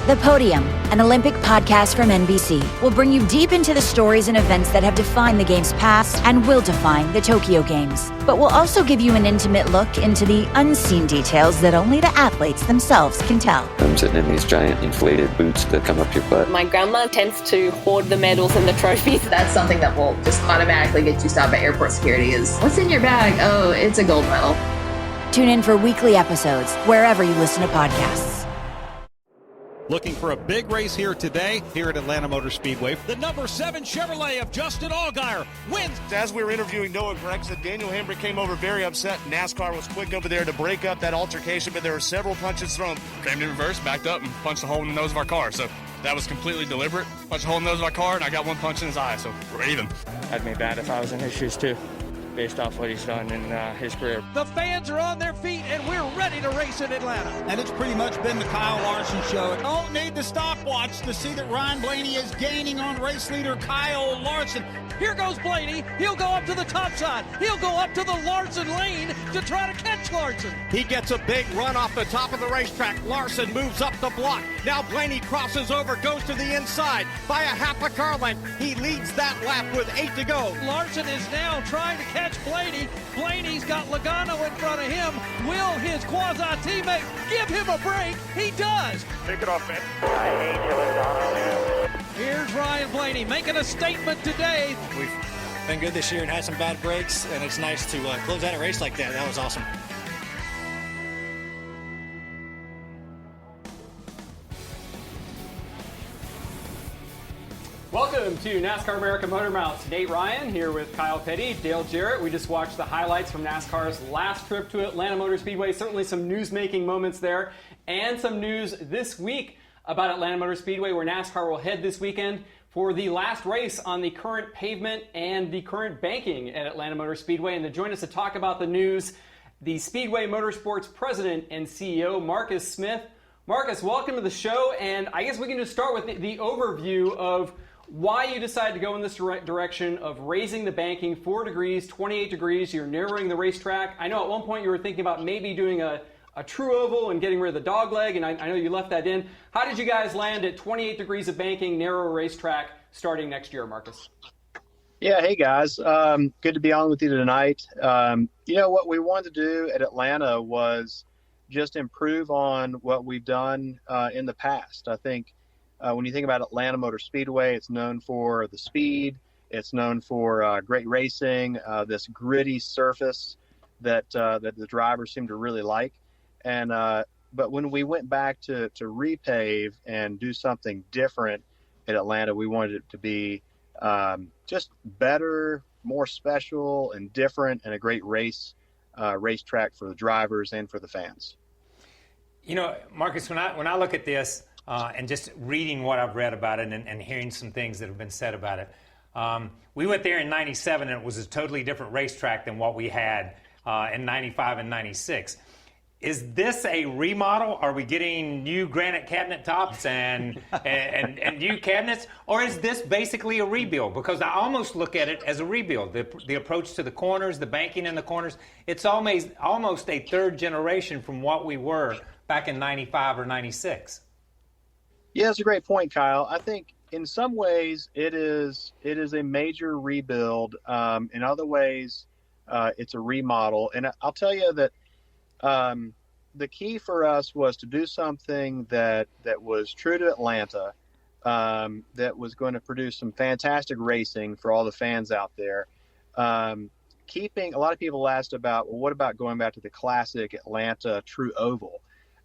The Podium, an Olympic podcast from NBC, will bring you deep into the stories and events that have defined the game's past and will define the Tokyo Games. But we'll also give you an intimate look into the unseen details that only the athletes themselves can tell. I'm sitting in these giant inflated boots that come up your butt. My grandma tends to hoard the medals and the trophies. That's something that will just automatically get you stopped by airport security is, what's in your bag? Oh, it's a gold medal. Tune in for weekly episodes wherever you listen to podcasts. Looking for a big race here today, here at Atlanta Motor Speedway. The number 7 Chevrolet of Justin Allgaier wins. As we were interviewing Noah Gragson, Daniel Hemrick came over very upset. NASCAR was quick over there to break up that altercation, but there were several punches thrown. Came in reverse, backed up, and punched a hole in the nose of our car. So that was completely deliberate. Punched a hole in the nose of our car, and I got one punch in his eye, so we're even. I'd be bad if I was in his shoes, too, based off what he's done in his career. The fans are on their feet, and we're ready to race in Atlanta. And it's pretty much been the Kyle Larson show. Don't need the stopwatch to see that Ryan Blaney is gaining on race leader Kyle Larson. Here goes Blaney. He'll go up to the top side. He'll go up to the Larson lane to try to catch Larson. He gets a big run off the top of the racetrack. Larson moves up the block. Now Blaney crosses over, goes to the inside by a half a car length. He leads that lap with 8 to go. Larson is now trying to catch Blaney. Blaney's got Logano in front of him. Will his quasi-teammate give him a break? He does. Take it off, man. I hate you, Logano. Here's Ryan Blaney making a statement today. We've been good this year and had some bad breaks, and it's nice to close out a race like that. That was awesome. Welcome to NASCAR American Motor Mouths. Nate Ryan here with Kyle Petty, Dale Jarrett. We just watched the highlights from NASCAR's last trip to Atlanta Motor Speedway. Certainly some news-making moments there, and some news this week about Atlanta Motor Speedway, where NASCAR will head this weekend for the last race on the current pavement and the current banking at Atlanta Motor Speedway. And to join us to talk about the news, the Speedway Motorsports President and CEO, Marcus Smith. Marcus, welcome to the show, and I guess we can just start with the overview of why you decided to go in this direction of raising the banking 4 degrees, 28 degrees. You're narrowing the racetrack. I know at one point you were thinking about maybe doing a true oval and getting rid of the dog leg, and I know you left that in. How did you guys land at 28 degrees of banking, narrow racetrack starting next year, Marcus? Yeah, hey guys. Good to be on with you tonight. What we wanted to do at Atlanta was just improve on what we've done in the past. I think when you think about Atlanta Motor Speedway, it's known for the speed. It's known for great racing, this gritty surface that the drivers seem to really like. And but when we went back to repave and do something different at Atlanta, we wanted it to be just better, more special and different, and a great racetrack for the drivers and for the fans. You know, Marcus, when I look at this and just reading what I've read about it and hearing some things that have been said about it, we went there in '97 and it was a totally different racetrack than what we had in '95 and '96. Is this a remodel? Are we getting new granite cabinet tops and new cabinets? Or is this basically a rebuild? Because I almost look at it as a rebuild. The approach to the corners, the banking in the corners, it's almost a third generation from what we were back in '95 or '96. Yeah, that's a great point, Kyle. I think in some ways it is a major rebuild. In other ways, it's a remodel. And I'll tell you that the key for us was to do something that was true to Atlanta, that was going to produce some fantastic racing for all the fans out there. Keeping a lot of people asked about, well, what about going back to the classic Atlanta true oval?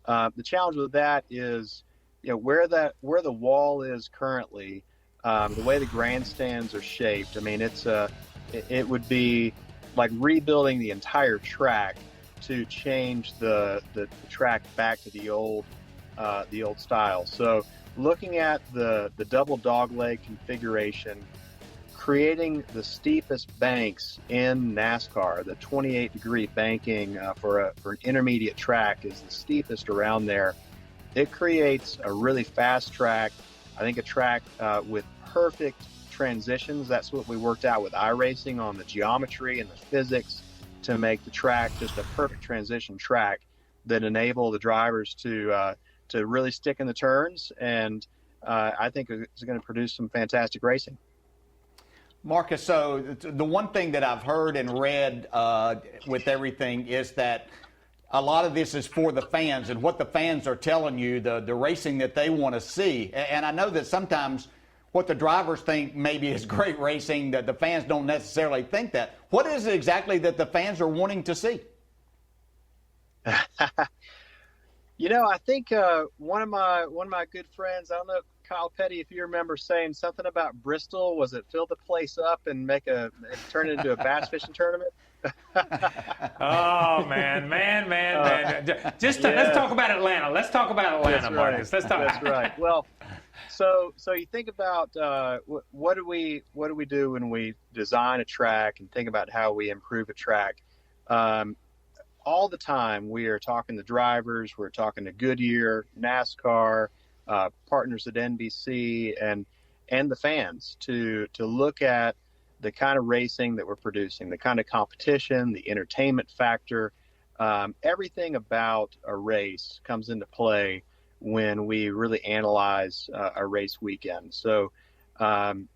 The challenge with that is, where the wall is currently, the way the grandstands are shaped. I mean, it would be like rebuilding the entire track to change the track back to the old style. So looking at the double dogleg configuration, creating the steepest banks in NASCAR, the 28-degree banking for an intermediate track is the steepest around there. It creates a really fast track. I think a track with perfect transitions. That's what we worked out with iRacing on the geometry and the physics to make the track just a perfect transition track that enable the drivers to to really stick in the turns, and I think it's going to produce some fantastic racing. Marcus, so the one thing that I've heard and read with everything is that a lot of this is for the fans and what the fans are telling you, the racing that they want to see. And I know that sometimes what the drivers think maybe is great racing, that the fans don't necessarily think that. What is it exactly that the fans are wanting to see? You know, I think one of my good friends, I don't know, Kyle Petty, if you remember saying something about Bristol, was it fill the place up and turn it into a bass fishing tournament? Oh man. Let's talk about Atlanta. Let's talk about Atlanta, That's Marcus. Right. Let's talk. That's right. Well, so you think about what do we do when we design a track and think about how we improve a track. All the time we are talking to drivers, we're talking to Goodyear, NASCAR, partners at NBC, and the fans to look at the kind of racing that we're producing, the kind of competition, the entertainment factor, everything about a race comes into play when we really analyze a race weekend. So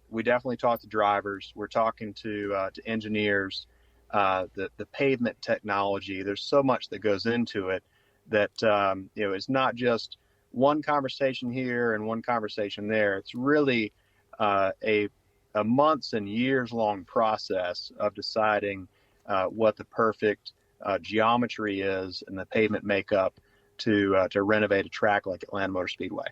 we definitely talk to drivers. We're talking to engineers, the pavement technology. There's so much that goes into it that it's not just one conversation here and one conversation there. It's really a months and years long process of deciding what the perfect geometry is and the pavement makeup to renovate a track like Atlanta Motor Speedway.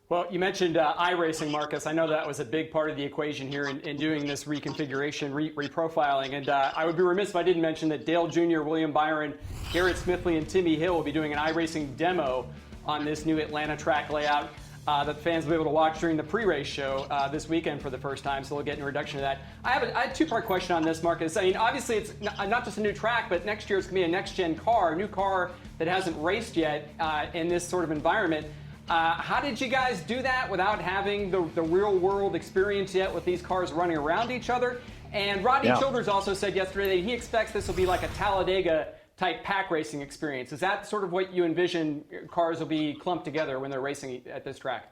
Well, you mentioned iRacing, Marcus. I know that was a big part of the equation here in doing this reconfiguration, reprofiling. And I would be remiss if I didn't mention that Dale Jr., William Byron, Garrett Smithley, and Timmy Hill will be doing an iRacing demo on this new Atlanta track layout that fans will be able to watch during the pre-race show this weekend for the first time, so they'll get an introduction to that. I have a two-part question on this, Marcus. I mean, obviously it's not just a new track, but next year it's going to be a next-gen car, a new car that hasn't raced yet in this sort of environment. How did you guys do that without having the real-world experience yet with these cars running around each other? And Rodney Childers also said yesterday that he expects this will be like a Talladega-type pack racing experience. Is that sort of what you envision cars will be clumped together when they're racing at this track?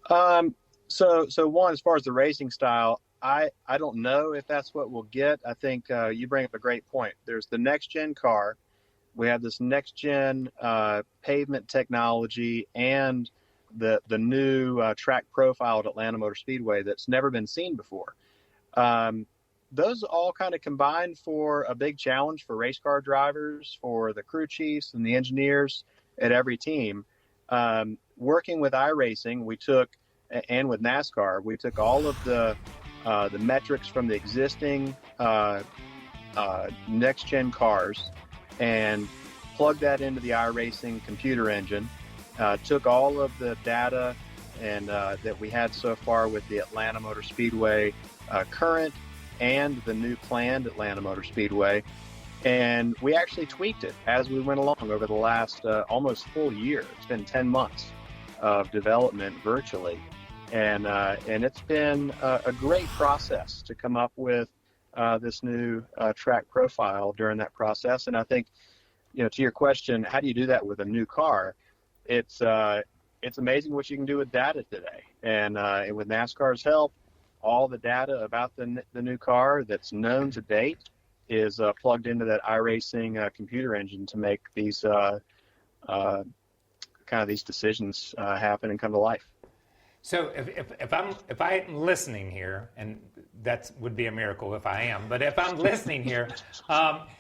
So one, as far as the racing style, I don't know if that's what we'll get. I think you bring up a great point. There's the next-gen car. We have this next-gen pavement technology and the new track profile at Atlanta Motor Speedway that's never been seen before. Those all kind of combine for a big challenge for race car drivers, for the crew chiefs and the engineers at every team. Working with iRacing, and with NASCAR, we took all of the metrics from the existing next-gen cars and plugged that into the iRacing computer engine, took all of the data and that we had so far with the Atlanta Motor Speedway current and the new planned Atlanta Motor Speedway, and we actually tweaked it as we went along over the last almost full year. It's been 10 months of development virtually, and it's been a great process to come up with this new track profile during that process. And I think, to your question, how do you do that with a new car? It's amazing what you can do with data today. And with NASCAR's help, all the data about the new car that's known to date is plugged into that iRacing computer engine to make these these decisions happen and come to life. So if I'm listening here, and that would be a miracle if I am, but if I'm listening here,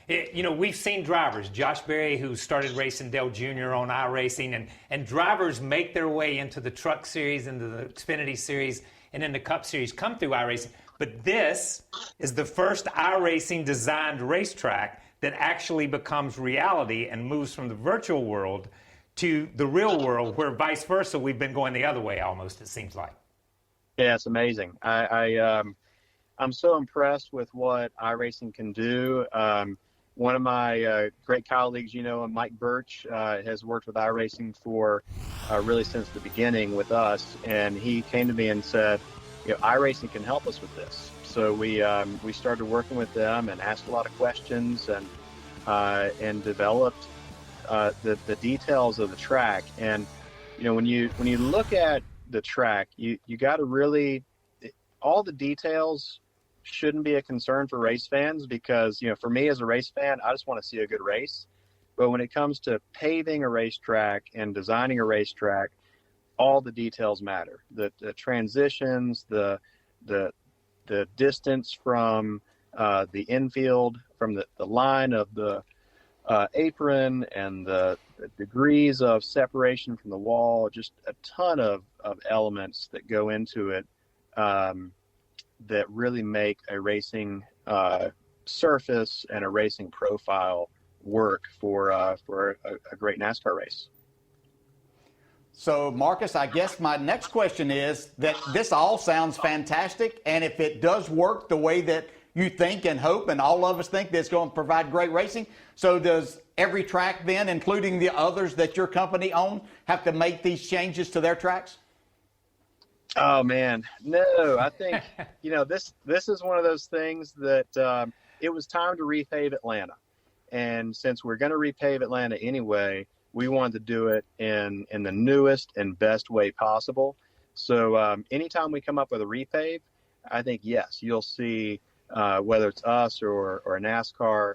we've seen drivers, Josh Berry, who started racing Dale Jr. on iRacing, and drivers make their way into the Truck Series, into the Xfinity Series, and in the Cup Series come through iRacing. But this is the first iRacing designed racetrack that actually becomes reality and moves from the virtual world to the real world, where vice versa, we've been going the other way almost, it seems like. Yeah, it's amazing. I'm so impressed with what iRacing can do. One of my great colleagues, Mike Birch, has worked with iRacing for really since the beginning with us, and he came to me and said, iRacing can help us with this. So we started working with them and asked a lot of questions and developed the details of the track. And when you look at the track, you got to really, all the details shouldn't be a concern for race fans, because for me as a race fan, I just want to see a good race. But when it comes to paving a racetrack and designing a racetrack, all the details matter. The transitions, the distance from the infield, from the line of the apron, and the degrees of separation from the wall, just a ton of elements that go into it that really make a racing surface and a racing profile work for a great NASCAR race. So, Marcus, I guess my next question is that this all sounds fantastic, and if it does work the way that you think and hope, and all of us think that it's going to provide great racing, so does every track then, including the others that your company owns, have to make these changes to their tracks? Oh, man, no. I think, this is one of those things that it was time to repave Atlanta. And since we're going to repave Atlanta anyway, we wanted to do it in the newest and best way possible. So anytime we come up with a repave, I think, yes, you'll see whether it's us or NASCAR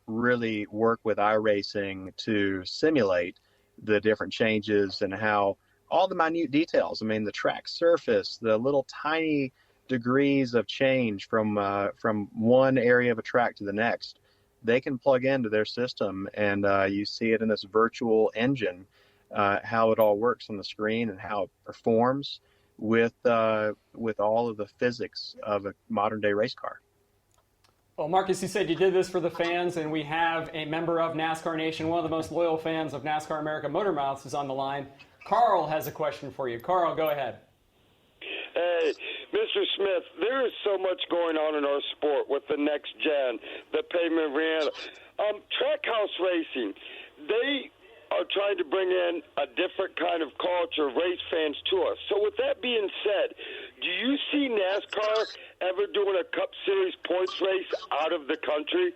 really work with iRacing to simulate the different changes and how all the minute details. I mean, the track surface, the little tiny degrees of change from one area of a track to the next, they can plug into their system, and you see it in this virtual engine, how it all works on the screen and how it performs with all of the physics of a modern day race car. Well, Marcus, you said you did this for the fans, and we have a member of NASCAR Nation, one of the most loyal fans of NASCAR America Motor Mouths, is on the line. Carl has a question for you. Carl, go ahead. Hey, Mr. Smith, there is so much going on in our sport with the next gen, the pavement Rihanna. Trackhouse racing, they are trying to bring in a different kind of culture, race fans to us. So with that being said, do you see NASCAR ever doing a Cup Series points race out of the country?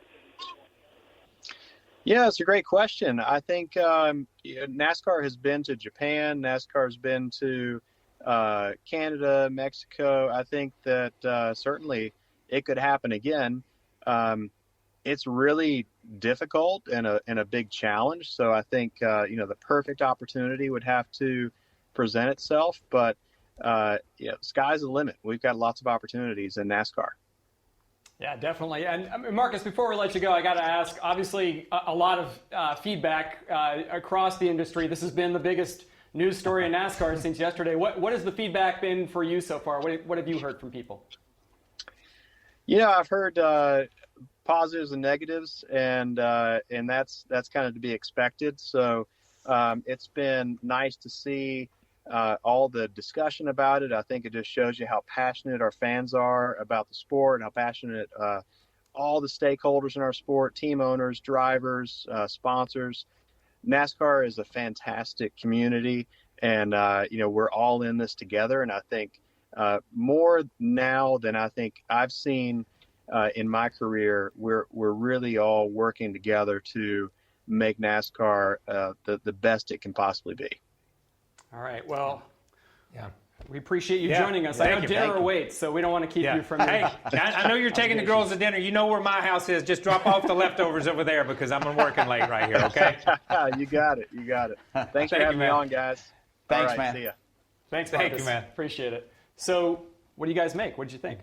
Yeah, it's a great question. I think NASCAR has been to Japan. NASCAR has been to Canada, Mexico. I think that certainly it could happen again. It's really difficult and a big challenge. So I think the perfect opportunity would have to present itself. But sky's the limit. We've got lots of opportunities in NASCAR. Yeah, definitely. And Marcus, before we let you go, I got to ask, obviously a lot of feedback across the industry. This has been the biggest news story in NASCAR since yesterday. What has the feedback been for you so far? What have you heard from people? I've heard positives and negatives, and that's kind of to be expected. So it's been nice to see all the discussion about it. I think it just shows you how passionate our fans are about the sport, and how passionate all the stakeholders in our sport, team owners, drivers, sponsors. NASCAR is a fantastic community, and we're all in this together. And I think more now than I think I've seen in my career, we're really all working together to make NASCAR the best it can possibly be. All right. Well, we appreciate you joining us. I know dinner awaits, so we don't want to keep you from. Hey, I know you're taking the girls to dinner. You know where my house is. Just drop off the leftovers over there, because I'm working late right here. Okay. You got it. Thanks for having me on, guys. Thanks, all right, man. See ya. Thanks, Marcus. Thank you, man. Appreciate it. So, what do you guys make? What did you think?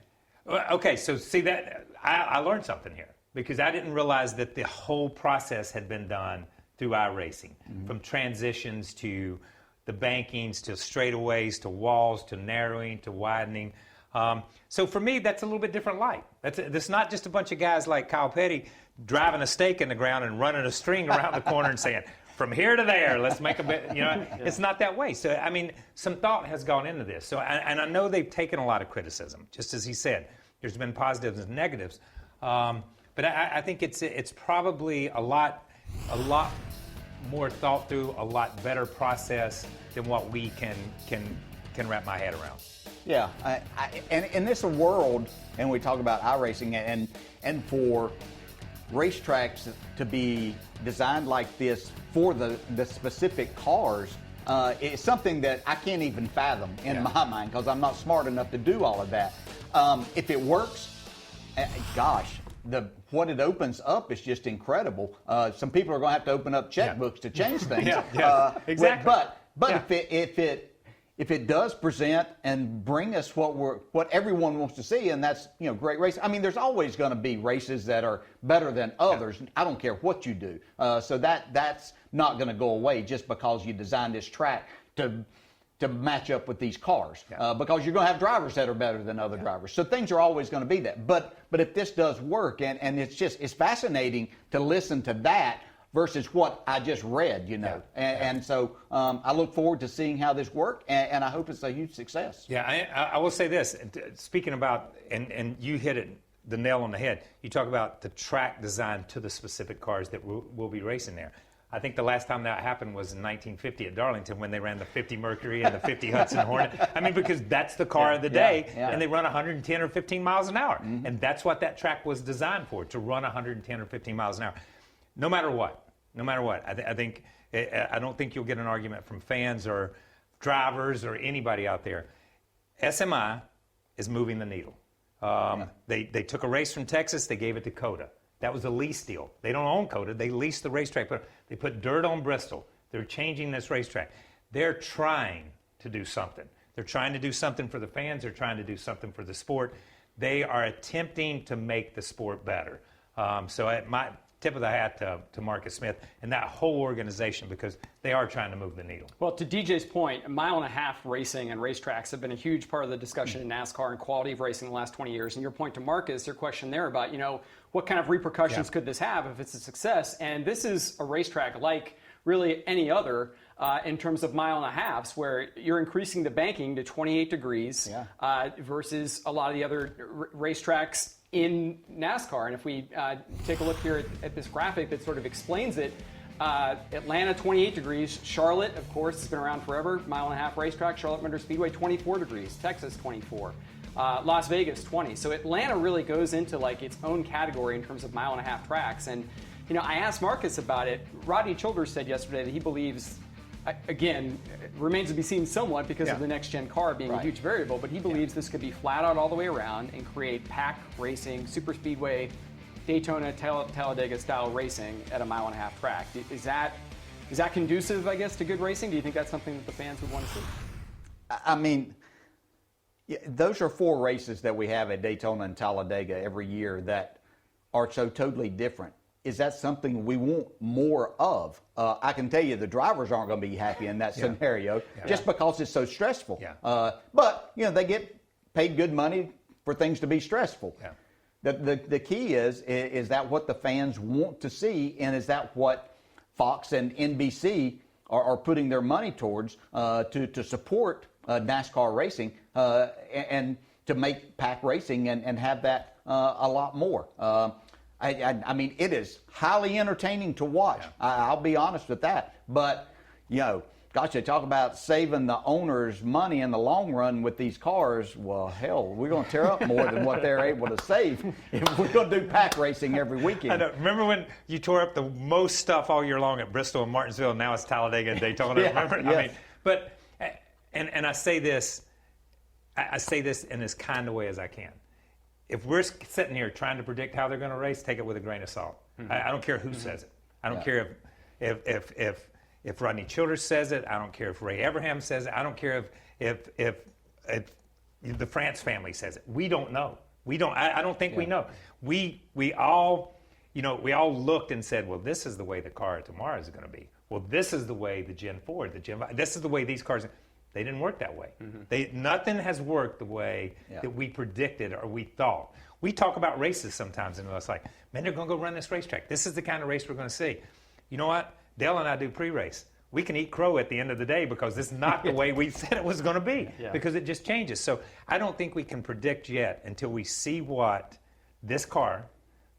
Okay, so see that I learned something here, because I didn't realize that the whole process had been done through iRacing, from transitions to the bankings to straightaways to walls to narrowing to widening. So for me, that's a little bit different light. That's not just a bunch of guys like Kyle Petty driving a stake in the ground and running a string around the corner and saying, from here to there, let's make a bit, It's not that way. So, I mean, some thought has gone into this. So, and I know they've taken a lot of criticism, just as he said. There's been positives and negatives. But I think it's probably a lot more thought through, a lot better process than what we can wrap my head around. Yeah, and in this world, and we talk about iRacing, and for racetracks to be designed like this for the specific cars is something that I can't even fathom in my mind because I'm not smart enough to do all of that. If it works, gosh, what it opens up is just incredible. Some people are going to have to open up checkbooks to change things. Exactly. But if it does present and bring us what everyone wants to see, and that's great race. I mean, there's always going to be races that are better than others. I don't care what you do. So that's not going to go away just because you designed this track to match up with these cars, because you're going to have drivers that are better than other drivers. So things are always going to be that. But if this does work, and it's fascinating to listen to that versus what I just read, And so I look forward to seeing how this works, and I hope it's a huge success. Yeah, I will say this. Speaking about, and you hit it the nail on the head. You talk about the track designed to the specific cars that will be racing there. I think the last time that happened was in 1950 at Darlington when they ran the 50 Mercury and the 50 Hudson Hornet. I mean, because that's the car of the day, and they run 110 or 15 miles an hour. And that's what that track was designed for, to run 110 or 15 miles an hour. No matter what. I don't think you'll get an argument from fans or drivers or anybody out there. SMI is moving the needle. They took a race from Texas, they gave it to COTA. That was a lease deal. They don't own COTA. They leased the racetrack, but they put dirt on Bristol. They're changing this racetrack. They're trying to do something. They're trying to do something for the fans. They're trying to do something for the sport. They are attempting to make the sport better. So at my tip of the hat to Marcus Smith and that whole organization, because they are trying to move the needle. Well, to DJ's point, 1.5 mile racing and racetracks have been a huge part of the discussion in NASCAR and quality of racing in the last 20 years. And your point to Marcus, your question there about, what kind of repercussions could this have if it's a success? And this is a racetrack like really any other in terms of 1.5 miles, where you're increasing the banking to 28 degrees versus a lot of the other racetracks in NASCAR. And if we take a look here at this graphic that sort of explains it, Atlanta 28 degrees, Charlotte, of course, has been around forever, 1.5 mile racetrack, Charlotte Motor Speedway 24 degrees, Texas 24, Las Vegas 20. So Atlanta really goes into like its own category in terms of 1.5 mile tracks. And I asked Marcus about it. Rodney Childers said yesterday that he believes, again, it remains to be seen somewhat because of the next-gen car being a huge variable, but he believes this could be flat out all the way around and create pack racing, super speedway, Daytona, Talladega-style racing at a 1.5 mile track. Is that conducive, I guess, to good racing? Do you think that's something that the fans would want to see? I mean, those are 4 races that we have at Daytona and Talladega every year that are so totally different. Is that something we want more of? I can tell you the drivers aren't going to be happy in that scenario just because it's so stressful. But, they get paid good money for things to be stressful. The key is that what the fans want to see, and is that what Fox and NBC are putting their money towards to support NASCAR racing and to make pack racing and have that a lot more. I mean, it is highly entertaining to watch. I'll be honest with that. But, gosh, they talk about saving the owners money in the long run with these cars. Well, hell, we're going to tear up more than what they're able to save if we're going to do pack racing every weekend. I know. Remember when you tore up the most stuff all year long at Bristol and Martinsville, and now it's Talladega and Daytona? Remember? Yes. I mean, but, and I say this in as kind a way as I can. If we're sitting here trying to predict how they're going to race, take it with a grain of salt. I don't care who says it. I don't care if Rodney Childers says it. I don't care if Ray Abraham says it. I don't care if the France family says it. We don't know. I don't think we know. We all looked and said, well, this is the way the car tomorrow is going to be. Well, this is the way the Gen 4, the Gen 5, this is the way these cars. They didn't work that way. Nothing has worked the way that we predicted or we thought. We talk about races sometimes, and it's like, man, they're going to go run this racetrack. This is the kind of race we're going to see. You know what? Dale and I do pre-race. We can eat crow at the end of the day because this is not the way we said it was going to be because it just changes. So I don't think we can predict yet until we see what this car,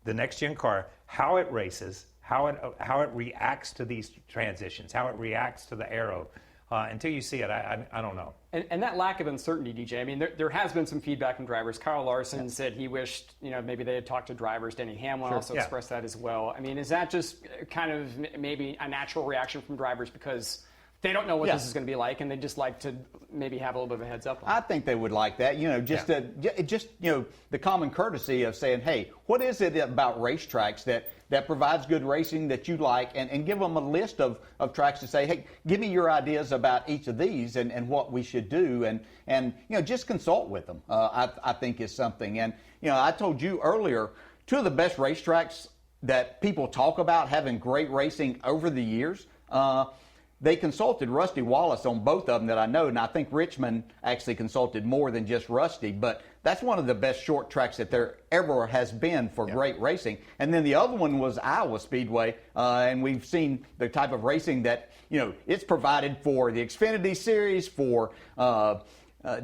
the next-gen car, how it races, how it reacts to these transitions, how it reacts to the aero. Until you see it, I don't know. And that lack of uncertainty, DJ, I mean, there has been some feedback from drivers. Kyle Larson said he wished, maybe they had talked to drivers. Denny Hamlin also expressed that as well. I mean, is that just kind of maybe a natural reaction from drivers because they don't know what this is going to be like, and they just like to maybe have a little bit of a heads up on it? I think they would like that, the common courtesy of saying, hey, what is it about racetracks that provides good racing that you like, and give them a list of tracks to say, hey, give me your ideas about each of these and what we should do, and just consult with them, I think is something. And, I told you earlier, two of the best racetracks that people talk about having great racing over the years, they consulted Rusty Wallace on both of them that I know, and I think Richmond actually consulted more than just Rusty, but that's one of the best short tracks that there ever has been for great racing. And then the other one was Iowa Speedway, and we've seen the type of racing that, it's provided for the Xfinity Series, for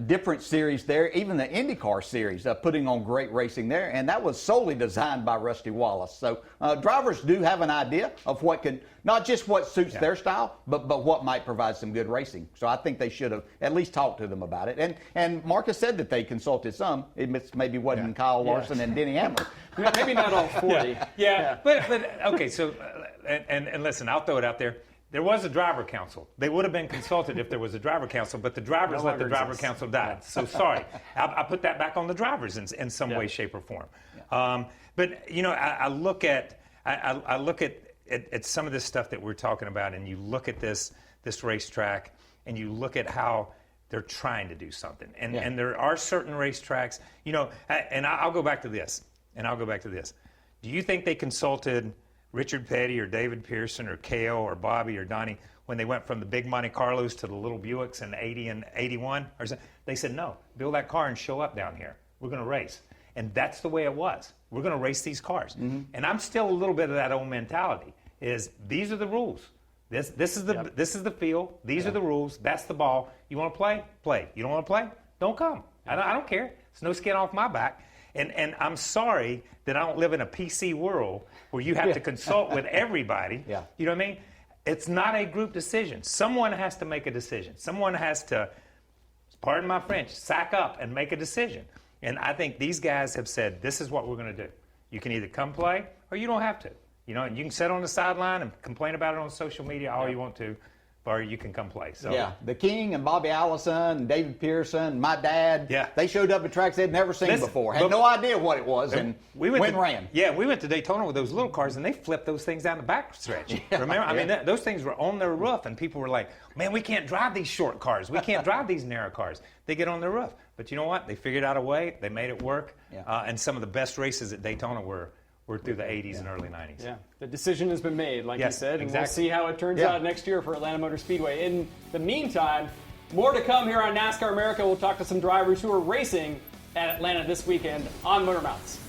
different series there, even the IndyCar series, putting on great racing there, and that was solely designed by Rusty Wallace. So drivers do have an idea of what can, not just what suits their style, but what might provide some good racing. So I think they should have at least talked to them about it. And Marcus said that they consulted some. It maybe wasn't Kyle Larson and Denny Hamlin. Maybe not all 40. But okay, so, and listen, I'll throw it out there. There was a driver council. They would have been consulted if there was a driver council, but the drivers let the driver council die. So sorry. I put that back on the drivers in some way, shape, or form. But, I look at some of this stuff that we're talking about, and you look at this racetrack, and you look at how they're trying to do something. And there are certain racetracks, and I'll go back to this. Do you think they consulted Richard Petty or David Pearson or Cale or Bobby or Donnie when they went from the big Monte Carlos to the little Buicks in 80 and 81? They said, no, build that car and show up down here. We're going to race. And that's the way it was. We're going to race these cars. Mm-hmm. And I'm still a little bit of that old mentality, is these are the rules. This is the field. These are the rules. That's the ball. You want to play? Play. You don't want to play? Don't come. I don't care. It's no skin off my back. And I'm sorry that I don't live in a PC world where you have to consult with everybody. You know what I mean? It's not a group decision. Someone has to make a decision. Someone has to, pardon my French, sack up and make a decision. And I think these guys have said, this is what we're going to do. You can either come play or you don't have to. And you can sit on the sideline and complain about it on social media all you want to, or you can come play. So the King and Bobby Allison and David Pearson, my dad, they showed up at tracks they'd never seen before. Had no idea what it was, and ran. Yeah, we went to Daytona with those little cars, and they flipped those things down the back stretch. Remember? I mean, those things were on their roof, and people were like, man, we can't drive these short cars. We can't drive these narrow cars. They get on their roof. But you know what? They figured out a way. They made it work. And some of the best races at Daytona were through the 80s and early 90s. Yeah, the decision has been made, like you said, and we'll see how it turns out next year for Atlanta Motor Speedway. In the meantime, more to come here on NASCAR America. We'll talk to some drivers who are racing at Atlanta this weekend on Motor Mouths.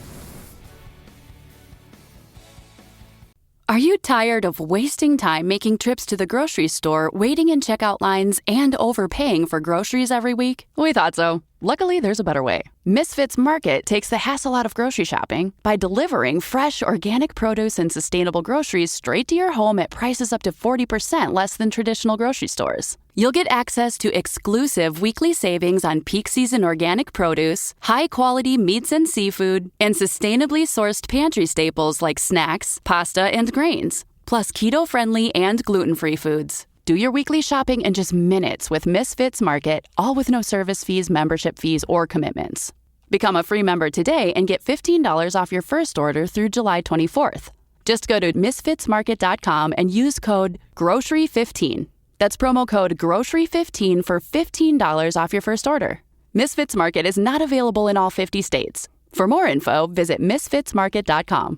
Are you tired of wasting time making trips to the grocery store, waiting in checkout lines, and overpaying for groceries every week? We thought so. Luckily, there's a better way. Misfits Market takes the hassle out of grocery shopping by delivering fresh, organic produce and sustainable groceries straight to your home at prices up to 40% less than traditional grocery stores. You'll get access to exclusive weekly savings on peak season organic produce, high-quality meats and seafood, and sustainably sourced pantry staples like snacks, pasta, and grains, plus keto-friendly and gluten-free foods. Do your weekly shopping in just minutes with Misfits Market, all with no service fees, membership fees, or commitments. Become a free member today and get $15 off your first order through July 24th. Just go to misfitsmarket.com and use code GROCERY15. That's promo code GROCERY15 for $15 off your first order. Misfits Market is not available in all 50 states. For more info, visit misfitsmarket.com.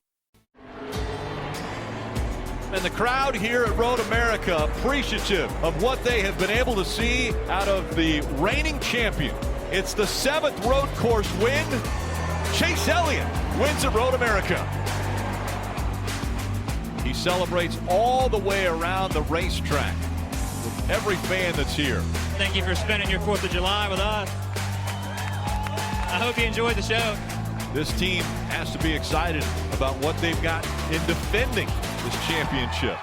And the crowd here at Road America appreciative of what they have been able to see out of the reigning champion. It's the 7th road course win. Chase Elliott wins at Road America. He celebrates all the way around the racetrack with every fan that's here. Thank you for spending your 4th of July with us. I hope you enjoyed the show. This team has to be excited about what they've got in defending this championship.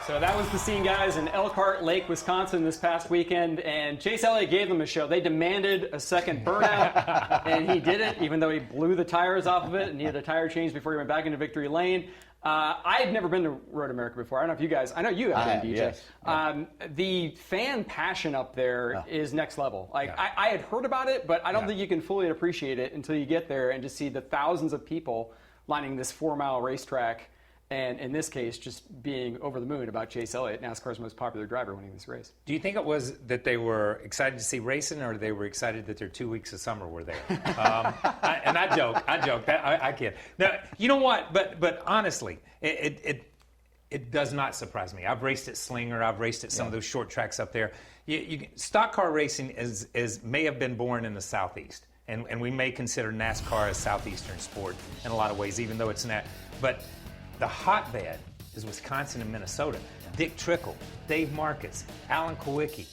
So that was the scene, guys, in Elkhart Lake, Wisconsin this past weekend, and Chase Elliott gave them a show. They demanded a second burnout, and he did it, even though he blew the tires off of it, and he had a tire change before he went back into victory lane. I had never been to Road America before. I don't know if you guys, I know you have been, DJ. Yes. The fan passion up there is next level. Like, I had heard about it, but I don't think you can fully appreciate it until you get there and just see the thousands of people lining this 4-mile racetrack. And in this case, just being over the moon about Chase Elliott, NASCAR's most popular driver, winning this race. Do you think it was that they were excited to see racing, or they were excited that their 2 weeks of summer were there? I joke. I kid. Now, you know what? But honestly, it does not surprise me. I've raced at Slinger. I've raced at some of those short tracks up there. Stock car racing may have been born in the Southeast, and we may consider NASCAR a Southeastern sport in a lot of ways, even though it's not. But the hotbed is Wisconsin and Minnesota. Dick Trickle, Dave Marcus, Alan Kowicki,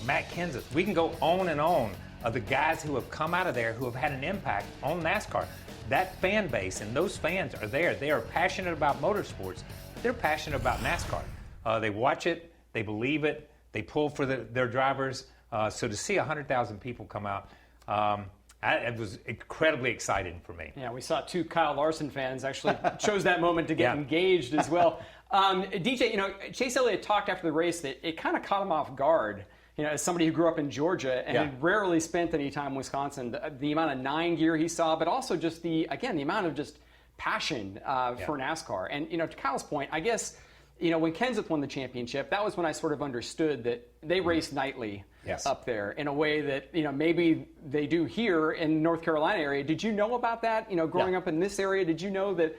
Matt Kenseth. We can go on and on of the guys who have come out of there who have had an impact on NASCAR. That fan base and those fans are there. They are passionate about motorsports, but they're passionate about NASCAR. They watch it, they believe it, they pull for their drivers. So to see 100,000 people come out, it was incredibly exciting for me. Yeah, we saw 2 Kyle Larson fans actually chose that moment to get engaged as well. DJ, Chase Elliott talked after the race that it kind of caught him off guard. As somebody who grew up in Georgia and had rarely spent any time in Wisconsin, the amount of 9 gear he saw, but also just the amount of just passion for NASCAR. And, to Kyle's point, I guess, when Kenseth won the championship, that was when I sort of understood that they race nightly up there in a way that, maybe they do here in North Carolina area. Did you know about that? Growing up in this area, did you know that,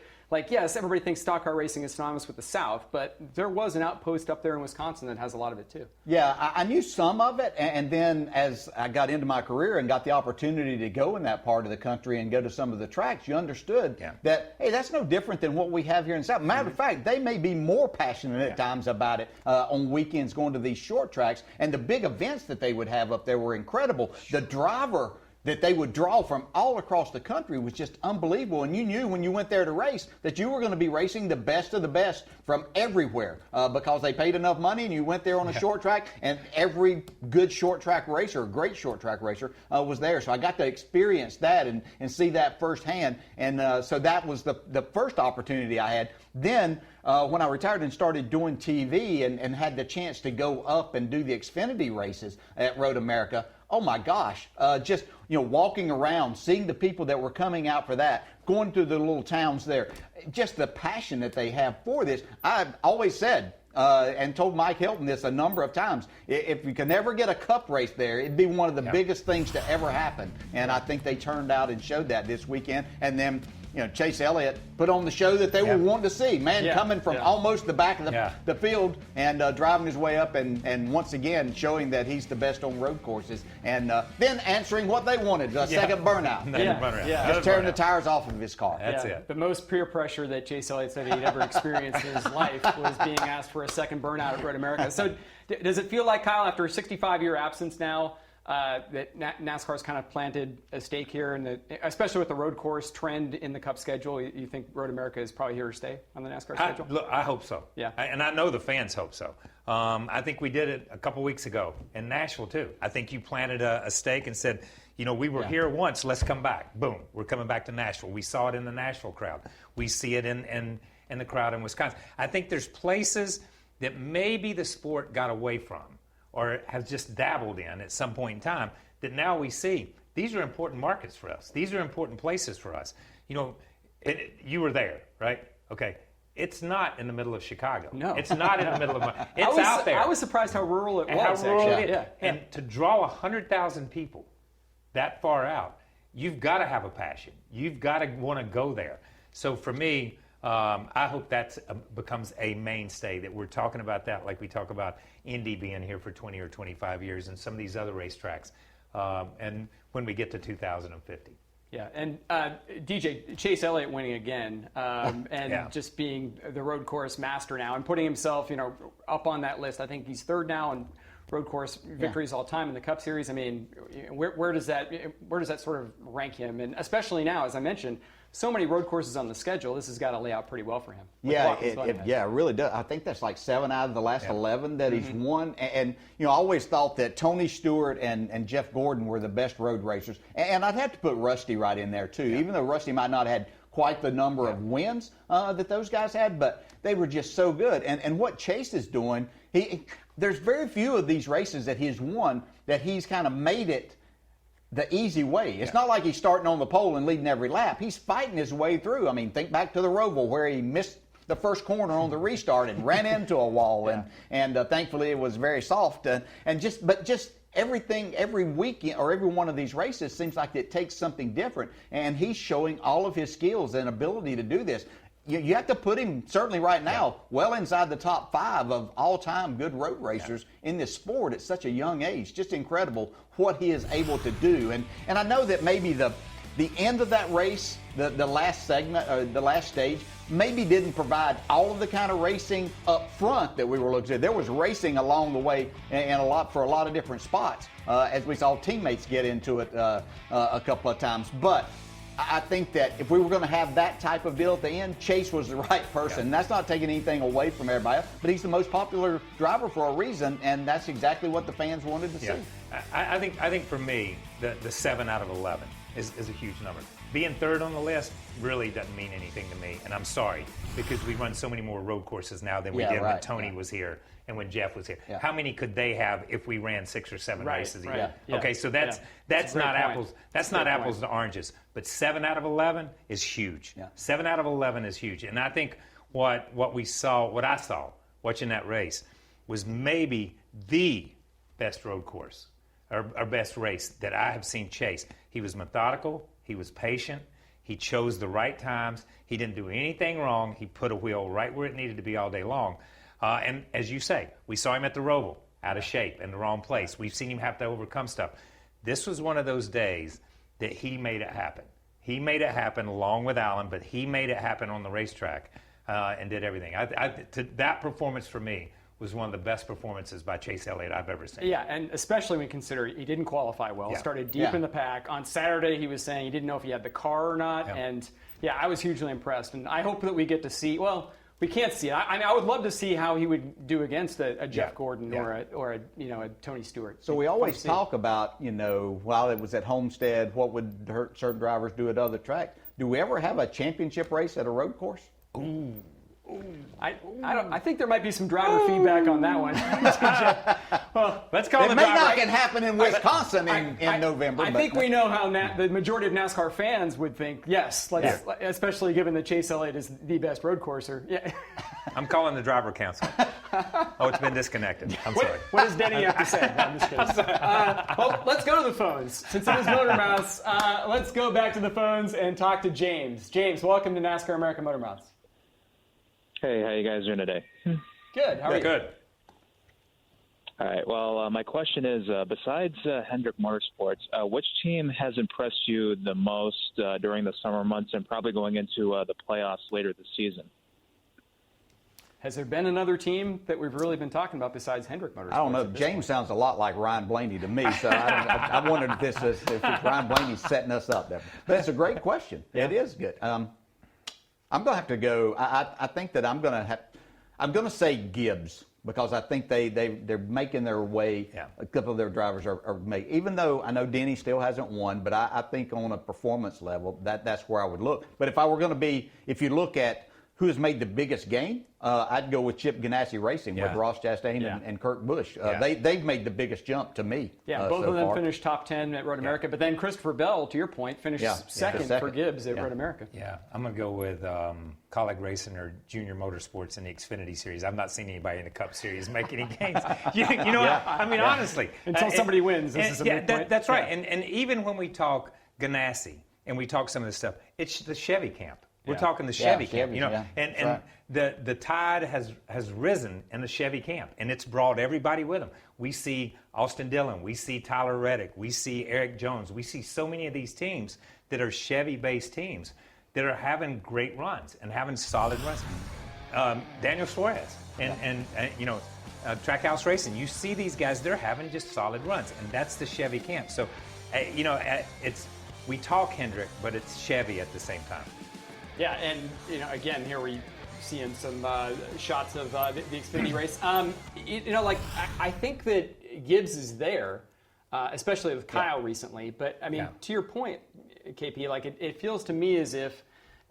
yes, everybody thinks stock car racing is synonymous with the South, but there was an outpost up there in Wisconsin that has a lot of it too. Yeah, I knew some of it, and then as I got into my career and got the opportunity to go in that part of the country and go to some of the tracks, you understood that, hey, that's no different than what we have here in the South. Matter of fact, they may be more passionate at times about it on weekends going to these short tracks, and the big events that they would have up there were incredible. The driver that they would draw from all across the country was just unbelievable. And you knew when you went there to race that you were going to be racing the best of the best from everywhere because they paid enough money and you went there on a short track, and every good short track racer, great short track racer, was there. So I got to experience that and see that firsthand. And so that was the first opportunity I had. Then when I retired and started doing TV and had the chance to go up and do the Xfinity races at Road America, oh my gosh, just walking around, seeing the people that were coming out for that, going to the little towns there, just the passion that they have for this. I've always said and told Mike Hilton this a number of times, if you can ever get a cup race there, it'd be one of the biggest things to ever happen. And I think they turned out and showed that this weekend. And then Chase Elliott put on the show that they were wanting to see. Coming from almost the back of the field and driving his way up and once again showing that he's the best on road courses. And then answering what they wanted, a second burnout. Just tearing the tires off of his car. That's it. The most peer pressure that Chase Elliott said he'd ever experienced in his life was being asked for a second burnout at Road America. So does it feel like, Kyle, after a 65-year absence now, that NASCAR's kind of planted a stake here, and especially with the road course trend in the Cup schedule, you think Road America is probably here to stay on the NASCAR schedule? Look, I hope so. Yeah. And I know the fans hope so. I think we did it a couple weeks ago in Nashville, too. I think you planted a stake and said, we were here once, let's come back. Boom, we're coming back to Nashville. We saw it in the Nashville crowd. We see it in the crowd in Wisconsin. I think there's places that maybe the sport got away from or has just dabbled in at some point in time, that now we see these are important markets for us. These are important places for us. You were there, right? Okay. It's not in the middle of Chicago. No. It's not in the middle of it's out there. I was surprised how rural it was, how rural actually. It is. And to draw 100,000 people that far out, you've got to have a passion. You've got to want to go there. So for me, I hope that becomes a mainstay, that we're talking about that like we talk about Indy being here for 20 or 25 years and some of these other racetracks, and when we get to 2050. Yeah, and DJ, Chase Elliott winning again, and just being the road course master now and putting himself, up on that list. I think he's third now in road course victories all time in the Cup Series. I mean, where does that sort of rank him? And especially now, as I mentioned, so many road courses on the schedule, this has got to lay out pretty well for him. Yeah, it really does. I think that's like 7 out of the last 11 that he's won. And I always thought that Tony Stewart and Jeff Gordon were the best road racers. And I'd have to put Rusty right in there, too, even though Rusty might not have had quite the number of wins that those guys had, but they were just so good. And what Chase is doing, there's very few of these races that he's won that he's kind of made it the easy way. It's not like he's starting on the pole and leading every lap. He's fighting his way through. I mean, think back to the Roval where he missed the first corner on the restart and ran into a wall, and thankfully it was very soft. But just everything, every weekend or every one of these races seems like it takes something different, and he's showing all of his skills and ability to do this. You have to put him, certainly right now, well inside the top 5 of all-time good road racers in this sport at such a young age. Just incredible what he is able to do. And I know that maybe the end of that race, the last segment, or the last stage, maybe didn't provide all of the kind of racing up front that we were looking at. There was racing along the way and for a lot of different spots, as we saw teammates get into it a couple of times. But I think that if we were going to have that type of deal at the end, Chase was the right person. That's not taking anything away from everybody else, but he's the most popular driver for a reason, and that's exactly what the fans wanted to see. I think for me, the 7 out of 11 is a huge number. Being third on the list really doesn't mean anything to me, and I'm sorry, because we run so many more road courses now than we did when Tony was here and when Jeff was here. How many could they have if we ran 6 or 7 races a year? Okay, so that's not apples. That's not apples to oranges. But 7 out of 11 is huge. 7 out of 11 is huge, and I think what I saw watching that race was maybe the best road course or best race that I have seen Chase. He was methodical. He was patient. He chose the right times. He didn't do anything wrong. He put a wheel right where it needed to be all day long. And as you say, we saw him at the Roval, out of shape, in the wrong place. We've seen him have to overcome stuff. This was one of those days that he made it happen. He made it happen along with Alan, but he made it happen on the racetrack and did everything. That performance for me was one of the best performances by Chase Elliott I've ever seen. Yeah, and especially when you consider he didn't qualify well, started deep in the pack. On Saturday, he was saying he didn't know if he had the car or not, and I was hugely impressed. And I hope that we get to see, well, we can't see it. I would love to see how he would do against a Jeff Gordon or a Tony Stewart. So we always talk about, while it was at Homestead, what would hurt certain drivers do at other tracks. Do we ever have a championship race at a road course? Ooh. I think there might be some driver feedback on that one. Well, let's call it. May not can happen in Wisconsin in November. I think we know how the majority of NASCAR fans would think. Yes, especially given that Chase Elliott is the best road courser. Yeah. I'm calling the driver council. Oh, it's been disconnected. I'm sorry. What does Denny have to say? I'm just kidding. Well, let's go to the phones. Since it is Motor Mouths, let's go back to the phones and talk to James. James, welcome to NASCAR American Motor Mouths. Hey, how you guys doing today? Good. How are you? Good. All right. Well, my question is, besides Hendrick Motorsports, which team has impressed you the most during the summer months and probably going into the playoffs later this season? Has there been another team that we've really been talking about besides Hendrick Motorsports? I don't know. James sounds a lot like Ryan Blaney to me, so I wondered if Ryan Blaney's setting us up there. But it's a great question. It is good. I'm going to have to go. I think that I'm going to say Gibbs because I think they're making their way. A couple of their drivers are making. Even though I know Denny still hasn't won, but I think on a performance level that's where I would look. But if I were going to be, if you look at who has made the biggest gain, I'd go with Chip Ganassi Racing with Ross Chastain and Kurt Busch. They've made the biggest jump to me. Yeah, both of them finished top 10 at Road America, but then Christopher Bell, to your point, finished second for Gibbs at Road America. Yeah, I'm going to go with Colleague Racing or Junior Motorsports in the Xfinity Series. I've not seen anybody in the Cup Series make any gains. You know what? I mean, honestly. Until somebody wins. This is a big point. That's right. And even when we talk Ganassi and we talk some of this stuff, it's the Chevy camp. We're talking the Chevy camp, and the tide has risen in the Chevy camp, and it's brought everybody with them. We see Austin Dillon, we see Tyler Reddick, we see Eric Jones, we see so many of these teams that are Chevy-based teams that are having great runs and having solid runs. Daniel Suarez and Trackhouse Racing, you see these guys, they're having just solid runs, and that's the Chevy camp. So, we talk Hendrick, but it's Chevy at the same time. Yeah, and again, here we're seeing some shots of the Xfinity race. I think that Gibbs is there, especially with Kyle recently. But I mean, to your point, KP, like it feels to me as if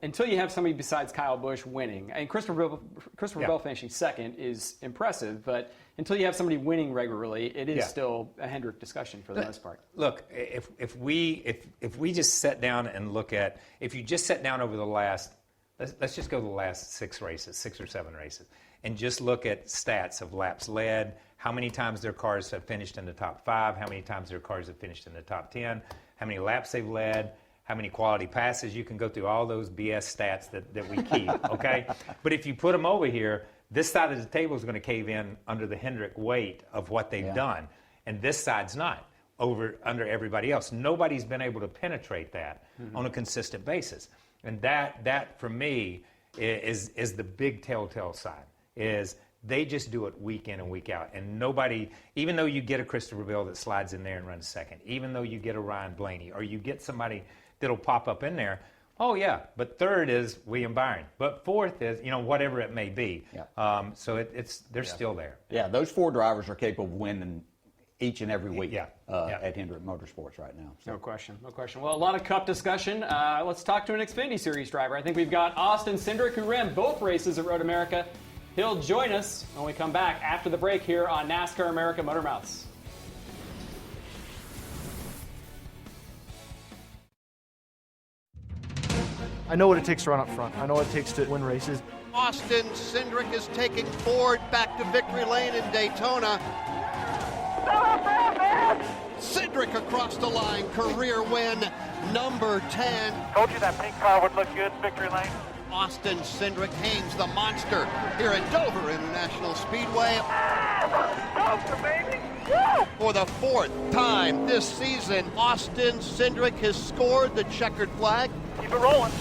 until you have somebody besides Kyle Busch winning, and Christopher Bell finishing second is impressive, but until you have somebody winning regularly, it is still a Hendrick discussion for the most part. Look, if we just sat down and look at, if you just sat down over the last, let's just go to the last 6 or 7 races, and just look at stats of laps led, how many times their cars have finished in the top 5, how many times their cars have finished in the top 10, how many laps they've led, how many quality passes. You can go through all those BS stats that we keep, okay? But if you put them over here, this side of the table is going to cave in under the Hendrick weight of what they've done, and this side's not under everybody else. Nobody's been able to penetrate that on a consistent basis, and that for me is the big telltale sign. Is they just do it week in and week out, and nobody, even though you get a Christopher Bell that slides in there and runs second, even though you get a Ryan Blaney, or you get somebody that'll pop up in there. Oh, yeah, but third is William Byron. But fourth is, whatever it may be. Yeah. So they're still there. Yeah, those 4 drivers are capable of winning each and every week at Hendrick Motorsports right now. So. No question. Well, a lot of Cup discussion. Let's talk to an Xfinity Series driver. I think we've got Austin Cindric, who ran both races at Road America. He'll join us when we come back after the break here on NASCAR America Motor Mouths. I know what it takes to run up front. I know what it takes to win races. Austin Cindric is taking Ford back to victory lane in Daytona. Cindric across the line, career win, number 10. Told you that pink car would look good in victory lane. Austin Cindric, Haynes the Monster, here at Dover International Speedway. Dover, baby! For the 4th time this season, Austin Cindric has scored the checkered flag. Keep it rolling.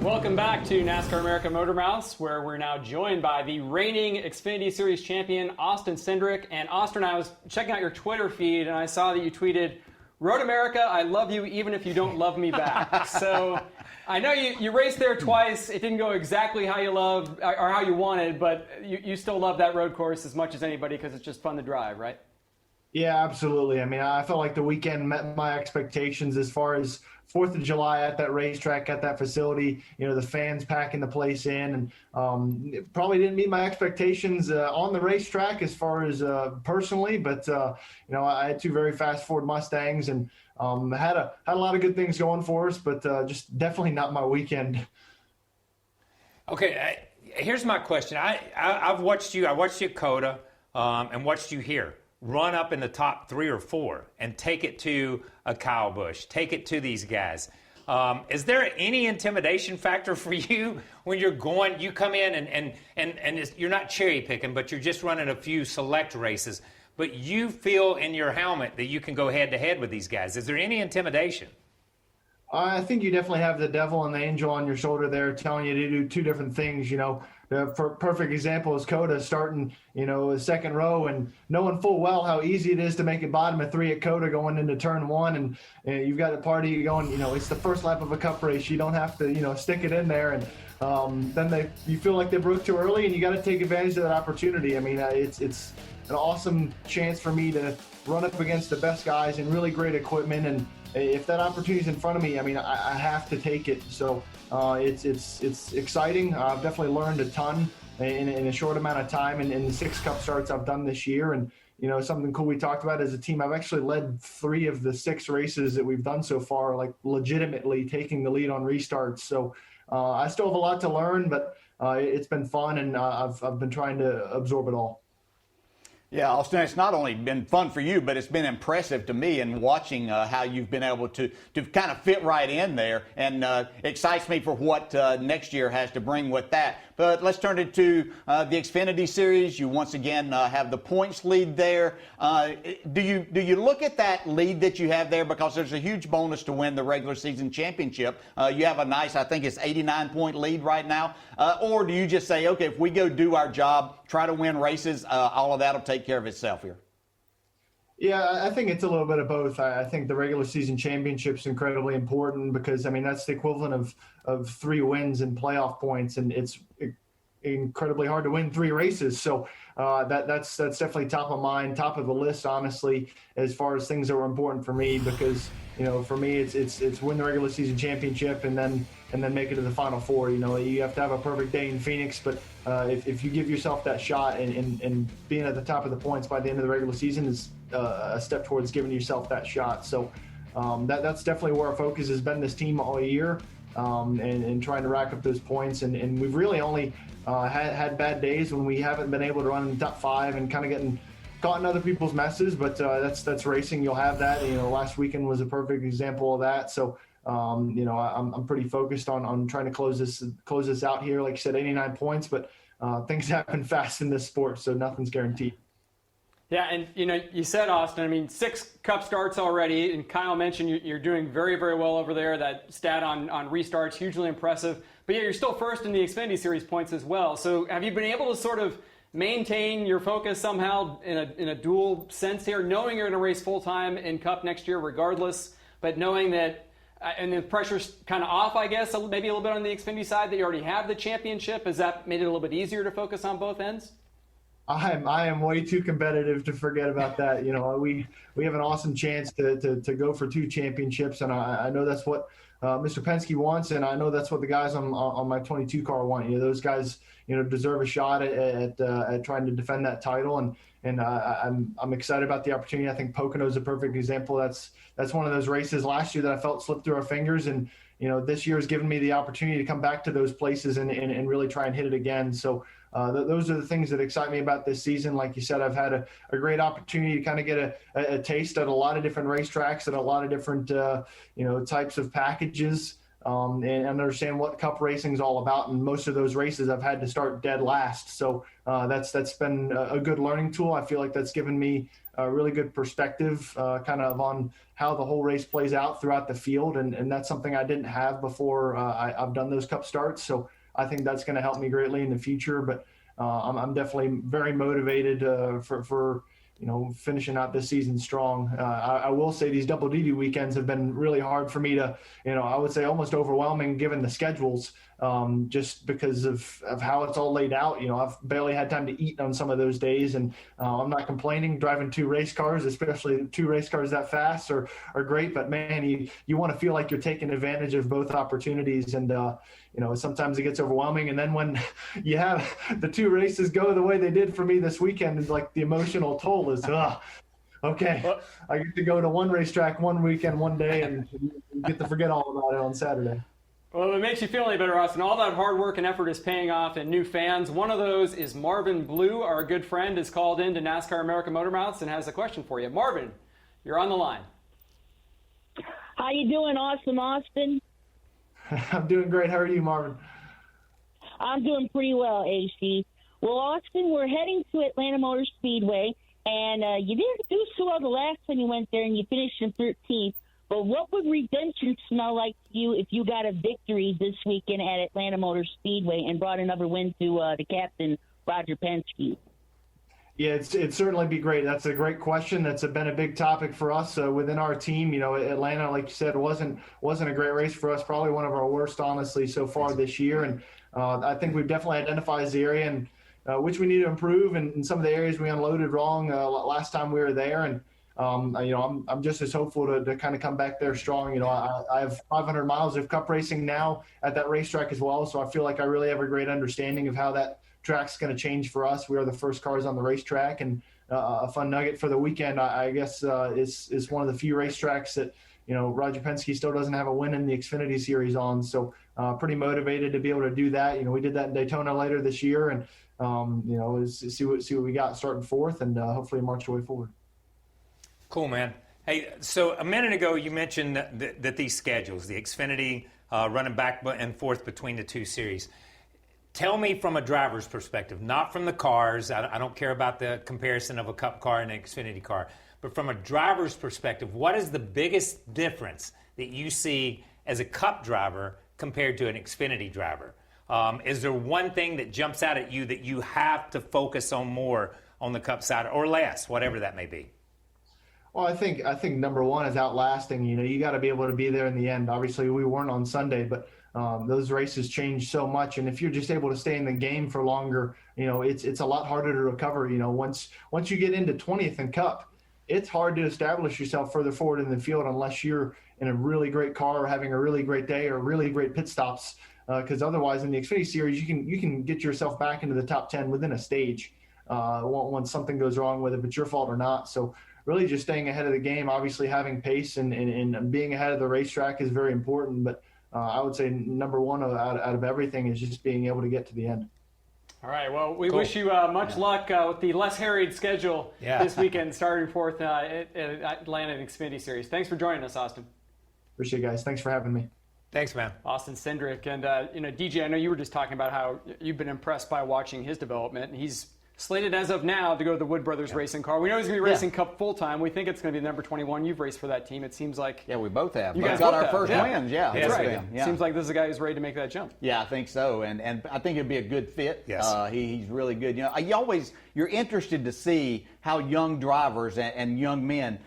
Welcome back to NASCAR America Motor Mouths, where we're now joined by the reigning Xfinity Series champion, Austin Cindric. And Austin, I was checking out your Twitter feed, and I saw that you tweeted, "Road America, I love you even if you don't love me back." So I know you raced there twice. It didn't go exactly how you loved or how you wanted, but you still love that road course as much as anybody because it's just fun to drive, right? Yeah, absolutely. I mean, I felt like the weekend met my expectations as far as 4th of July at that racetrack, at that facility, the fans packing the place in, and it probably didn't meet my expectations on the racetrack as far as personally, but I had 2 very fast Ford Mustangs, and had a lot of good things going for us, but just definitely not my weekend. Okay, here's my question. I've watched you. I watched you at COTA and watched you here run up in the top 3 or 4 and take it to a Kyle Busch, take it to these guys. Is there any intimidation factor for you when you come in and you're not cherry picking, but you're just running a few select races, but you feel in your helmet that you can go head to head with these guys? Is there any intimidation? I think you definitely have the devil and the angel on your shoulder there telling you to do 2 different things. The perfect example is COTA starting, a second row and knowing full well how easy it is to make it bottom of 3 at COTA going into turn 1. And you've got the party going, it's the first lap of a Cup race. You don't have to, stick it in there. And then you feel like they broke too early, and you got to take advantage of that opportunity. I mean, it's an awesome chance for me to run up against the best guys and really great equipment. And if that opportunity is in front of me, I mean, I have to take it. So it's exciting. I've definitely learned a ton in a short amount of time, and in the 6 Cup starts I've done this year. And something cool we talked about as a team, I've actually led 3 of the 6 races that we've done so far, like legitimately taking the lead on restarts. So I still have a lot to learn, but it's been fun, and I've been trying to absorb it all. Yeah, Austin, it's not only been fun for you, but it's been impressive to me in watching how you've been able to kind of fit right in there, and excites me for what next year has to bring with that. But let's turn it to the Xfinity Series. You once again have the points lead there. Do you look at that lead that you have there, because there's a huge bonus to win the regular season championship? You have a nice, I think it's 89-point lead right now. Or do you just say, okay, if we go do our job, try to win races, all of that will take care of itself here? Yeah, I think it's a little bit of both. I think the regular season championship is incredibly important because, I mean, that's the equivalent of 3 wins and playoff points, and it's incredibly hard to win 3 races. So that's definitely top of mind, top of the list, honestly, as far as things that were important for me because, for me, it's win the regular season championship and then make it to the Final Four. You have to have a perfect day in Phoenix, but if you give yourself that shot and being at the top of the points by the end of the regular season is a step towards giving yourself that shot. So that's definitely where our focus has been this team all year, and trying to rack up those points. And we've really only had bad days when we haven't been able to run in the top 5 and kind of getting caught in other people's messes. But that's racing. You'll have that. Last weekend was a perfect example of that. So I'm pretty focused on trying to close this out here. Like you said, 89 points, but things happen fast in this sport, so nothing's guaranteed. Yeah, and you said, Austin, 6 Cup starts already, and Kyle mentioned you're doing very, very well over there. That stat on restarts, hugely impressive. But yeah, you're still first in the Xfinity Series points as well. So have you been able to sort of maintain your focus somehow in a dual sense here, knowing you're going to race full-time in Cup next year regardless, but knowing that, and the pressure's kind of off, I guess, maybe a little bit on the Xfinity side, that you already have the championship. Has that made it a little bit easier to focus on both ends? I am way too competitive to forget about that. We have an awesome chance to go for 2 championships, and I know that's what Mr. Penske wants, and I know that's what the guys on my 22 car want. Those guys deserve a shot at trying to defend that title, and I'm excited about the opportunity. I think Pocono is a perfect example. That's one of those races last year that I felt slipped through our fingers, and this year has given me the opportunity to come back to those places and really try and hit it again. So those are the things that excite me about this season. Like you said, I've had a great opportunity to kind of get a taste at a lot of different racetracks and a lot of different types of packages, and understand what Cup racing is all about. And most of those races I've had to start dead last. So that's been a good learning tool. I feel like that's given me a really good perspective kind of on how the whole race plays out throughout the field. And that's something I didn't have before I've done those Cup starts. So I think that's going to help me greatly in the future. But I'm definitely very motivated for finishing out this season strong. I will say these double duty weekends have been really hard for me to, I would say almost overwhelming given the schedules, just because of how it's all laid out. I've barely had time to eat on some of those days, and I'm not complaining. Driving 2 race cars, especially 2 race cars that fast, are great. But man, you want to feel like you're taking advantage of both opportunities, and sometimes it gets overwhelming. And then when you have the 2 races go the way they did for me this weekend, it's like the emotional toll is, okay, I get to go to one racetrack one weekend, one day, and get to forget all about it on Saturday. Well, it makes you feel any better, Austin. All that hard work and effort is paying off in new fans. One of those is Marvin Blue, our good friend, is called in to NASCAR American Motor Mouths and has a question for you. Marvin, you're on the line. How you doing, Awesome Austin? I'm doing great. How are you, Marvin? I'm doing pretty well, AC. Well, Austin, we're heading to Atlanta Motor Speedway, and you didn't do so well the last time you went there, and you finished in 13th. But what would redemption smell like to you if you got a victory this weekend at Atlanta Motor Speedway and brought another win to the captain, Roger Penske? Yeah, it'd certainly be great. That's a great question. That's been a big topic for us within our team. Atlanta, like you said, wasn't a great race for us. Probably one of our worst, honestly, so far this year. And I think we've definitely identified the area and which we need to improve. And in some of the areas we unloaded wrong last time we were there. And I'm just as hopeful to kind of come back there strong. I have 500 miles of Cup racing now at that racetrack as well. So I feel like I really have a great understanding of how that track's going to change for us. We are the first cars on the racetrack, and a fun nugget for the weekend, I guess, is one of the few racetracks that, Roger Penske still doesn't have a win in the Xfinity Series on. So pretty motivated to be able to do that. We did that in Daytona later this year, and, see what we got starting 4th and hopefully march our way forward. Cool, man. Hey, so a minute ago you mentioned that these schedules, the Xfinity running back and forth between the 2 series. Tell me from a driver's perspective, not from the cars. I don't care about the comparison of a Cup car and an Xfinity car. But from a driver's perspective, what is the biggest difference that you see as a Cup driver compared to an Xfinity driver? Is there one thing that jumps out at you that you have to focus on more on the Cup side or less, whatever that may be? Well, I think number one is outlasting. You got to be able to be there in the end. Obviously, we weren't on Sunday, but those races change so much, and if you're just able to stay in the game for longer, it's a lot harder to recover. Once you get into 20th and Cup, it's hard to establish yourself further forward in the field unless you're in a really great car or having a really great day or really great pit stops. Because otherwise, in the Xfinity Series, you can get yourself back into the top 10 within a stage once something goes wrong, whether it's your fault or not. So really just staying ahead of the game, obviously having pace and being ahead of the racetrack is very important. But I would say number one out of everything is just being able to get to the end. All right. Well, we wish you much luck with the less harried schedule this weekend, starting forth at Atlanta Xfinity Series. Thanks for joining us, Austin. Appreciate it, guys. Thanks for having me. Thanks, man. Austin Cindric. And, DJ, I know you were just talking about how you've been impressed by watching his development. He's slated as of now to go to the Wood Brothers racing car. We know he's going to be racing Cup full-time. We think it's going to be the number 21. You've raced for that team. It seems like... Yeah, we both have. You guys got both our have. first wins, That's right. Yeah. Seems like this is a guy who's ready to make that jump. Yeah, I think so. And I think it'd be a good fit. Yes. He's really good. You're interested to see how young drivers and young men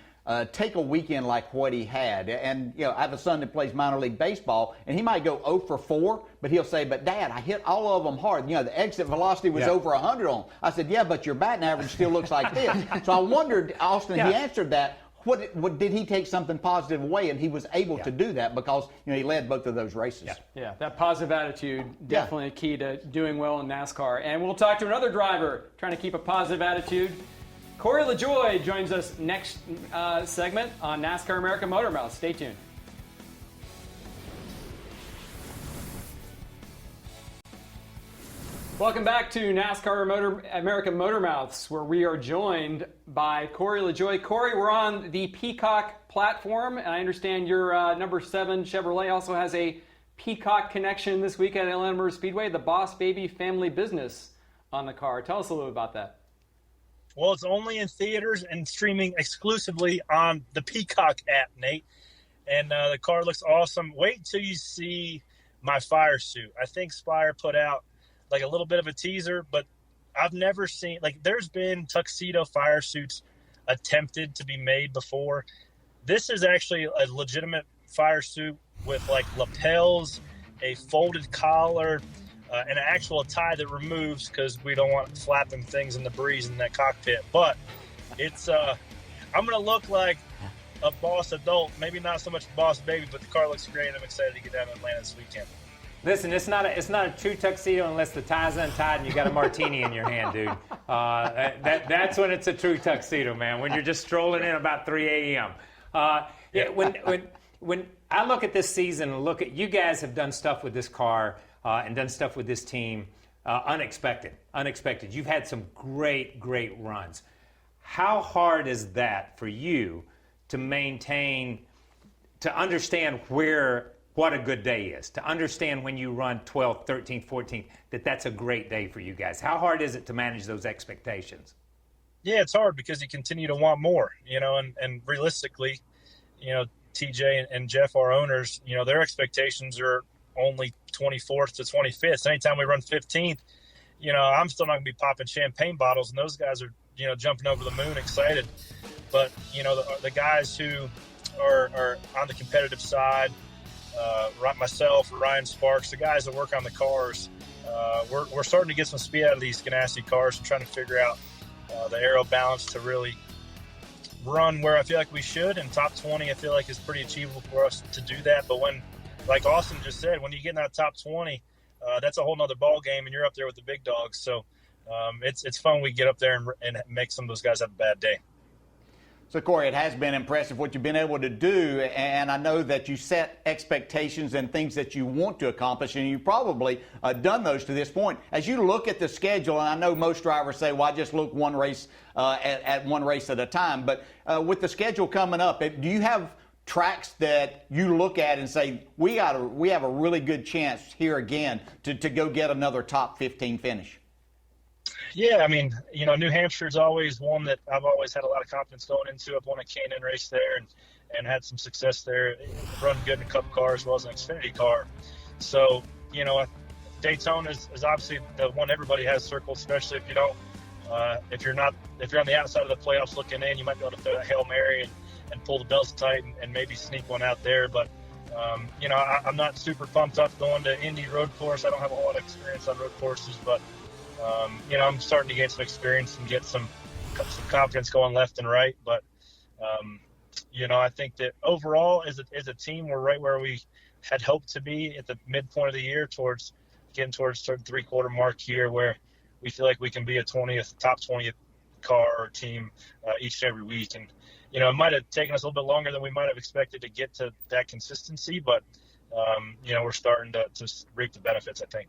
take a weekend like what he had. And, I have a son that plays minor league baseball, and he might go 0 for 4, but he'll say, but Dad, I hit all of them hard. The exit velocity was over 100 on them. I said, yeah, but your batting average still looks like this. So I wondered, Austin, he answered that. What did he take something positive away? And he was able to do that because, he led both of those races. Yeah, that positive attitude, definitely a key to doing well in NASCAR. And we'll talk to another driver trying to keep a positive attitude. Corey LaJoie joins us next segment on NASCAR America Motor Mouth. Stay tuned. Welcome back to NASCAR America Motor Mouths, where we are joined by Corey LaJoie. Corey, we're on the Peacock platform, and I understand your number 7 Chevrolet also has a Peacock connection this week at Atlanta Motor Speedway, the Boss Baby family business on the car. Tell us a little bit about that. Well, it's only in theaters and streaming exclusively on the Peacock app, Nate. And the car looks awesome. Wait till you see my fire suit. I think Spire put out like a little bit of a teaser, but I've never seen, there's been tuxedo fire suits attempted to be made before. This is actually a legitimate fire suit with lapels, a folded collar, and an actual tie that removes because we don't want flapping things in the breeze in that cockpit. But it's, I'm going to look like a boss adult, maybe not so much a boss baby, but the car looks great. I'm excited to get down to Atlanta this weekend. Listen, it's not a true tuxedo unless the tie's untied and you got a martini in your hand, dude. That's when it's a true tuxedo, man. When you're just strolling in about 3 a.m. When I look at this season and look at you guys have done stuff with this car and done stuff with this team, unexpected. You've had some great runs. How hard is that for you to maintain, to understand what a good day is, to understand when you run 12th, 13th, 14th, that's a great day for you guys? How hard is it to manage those expectations? Yeah, it's hard because you continue to want more, and realistically, TJ and Jeff, our owners, their expectations are only 24th to 25th. So anytime we run 15th, I'm still not going to be popping champagne bottles, and those guys are, jumping over the moon excited. But, the guys who are on the competitive side, myself, Ryan Sparks, the guys that work on the cars, we're starting to get some speed out of these Ganassi cars and trying to figure out the aero balance to really run where I feel like we should. And top 20, I feel like is pretty achievable for us to do that. But when, like Austin just said, when you get in that top 20, that's a whole nother ball game, and you're up there with the big dogs. So it's fun when we get up there and make some of those guys have a bad day. So, Corey, it has been impressive what you've been able to do, and I know that you set expectations and things that you want to accomplish, and you've probably done those to this point. As you look at the schedule, and I know most drivers say, well, I just look one race at one race at a time, but with the schedule coming up, do you have tracks that you look at and say, we have a really good chance here again to go get another top 15 finish? Yeah, I mean, New Hampshire's always one that I've always had a lot of confidence going into. I've won a K&N race there and had some success there, run good in a Cup car as well as an Xfinity car. So, Daytona is obviously the one everybody has circled, especially if you don't if you're on the outside of the playoffs looking in, you might be able to throw a Hail Mary and pull the belts tight and maybe sneak one out there. But, I'm not super pumped up going to Indy road course. I don't have a whole lot of experience on road courses, but, I'm starting to get some experience and get some confidence going left and right. But, I think that overall as a team, we're right where we had hoped to be at the midpoint of the year towards the three-quarter mark here, where we feel like we can be a top 20th car or team each and every week. And, it might have taken us a little bit longer than we might have expected to get to that consistency, but, we're starting to reap the benefits, I think.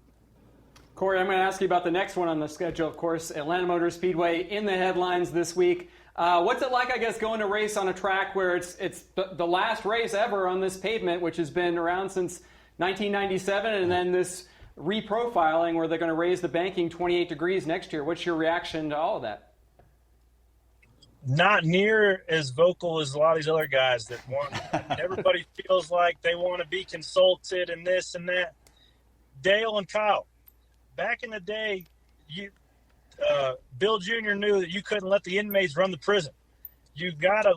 Corey, I'm going to ask you about the next one on the schedule. Of course, Atlanta Motor Speedway in the headlines this week. What's it like, I guess, going to race on a track where it's the last race ever on this pavement, which has been around since 1997, and then this reprofiling where they're going to raise the banking 28 degrees next year? What's your reaction to all of that? Not near as vocal as a lot of these other guys that want. Everybody feels like they want to be consulted and this and that. Dale and Kyle, back in the day, Bill Jr. knew that you couldn't let the inmates run the prison. You gotta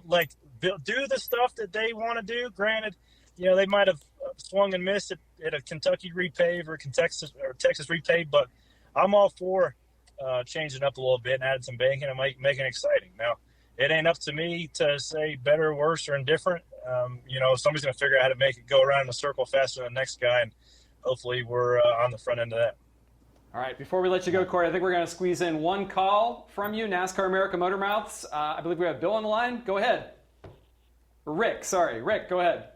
do the stuff that they want to do. Granted, they might have swung and missed at a Kentucky repave or Texas repave, but I'm all for changing up a little bit and adding some banking and making it exciting. Now, it ain't up to me to say better, worse, or indifferent. Somebody's going to figure out how to make it go around in a circle faster than the next guy, and hopefully we're on the front end of that. All right, before we let you go, Corey, I think we're going to squeeze in one call from you, NASCAR America Motor Mouths. I believe we have Bill on the line. Go ahead. Rick, go ahead.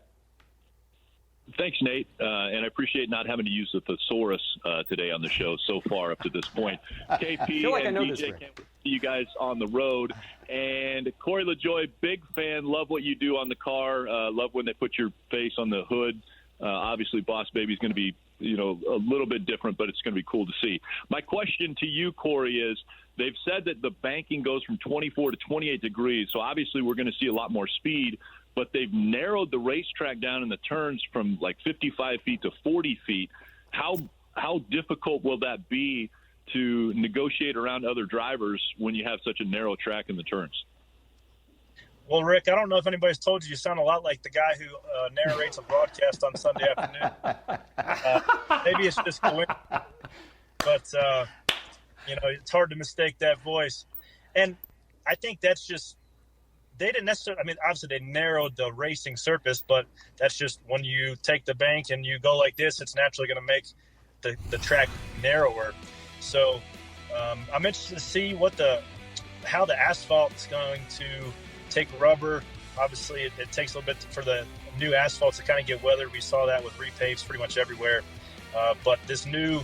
Thanks, Nate, and I appreciate not having to use the thesaurus today on the show so far up to this point. KP I feel like and I know DJ, this, can't wait to see you guys on the road. And Corey LaJoie, big fan, love what you do on the car, love when they put your face on the hood. Obviously, Boss Baby's going to be, a little bit different, but it's going to be cool to see. My question to you, Corey, is they've said that the banking goes from 24 to 28 degrees, so obviously we're going to see a lot more speed, but they've narrowed the racetrack down in the turns from like 55 feet to 40 feet. How difficult will that be to negotiate around other drivers when you have such a narrow track in the turns? Well, Rick, I don't know if anybody's told you sound a lot like the guy who narrates a broadcast on Sunday afternoon. Maybe it's just coincidence, but it's hard to mistake that voice. And I think that's just they didn't necessarily. I mean, obviously they narrowed the racing surface, but that's just when you take the bank and you go like this, it's naturally going to make the track narrower. So I'm interested to see how the asphalt's going to take rubber. Obviously, it takes a little bit for the new asphalt to kind of get weathered. We saw that with repaves pretty much everywhere. But this new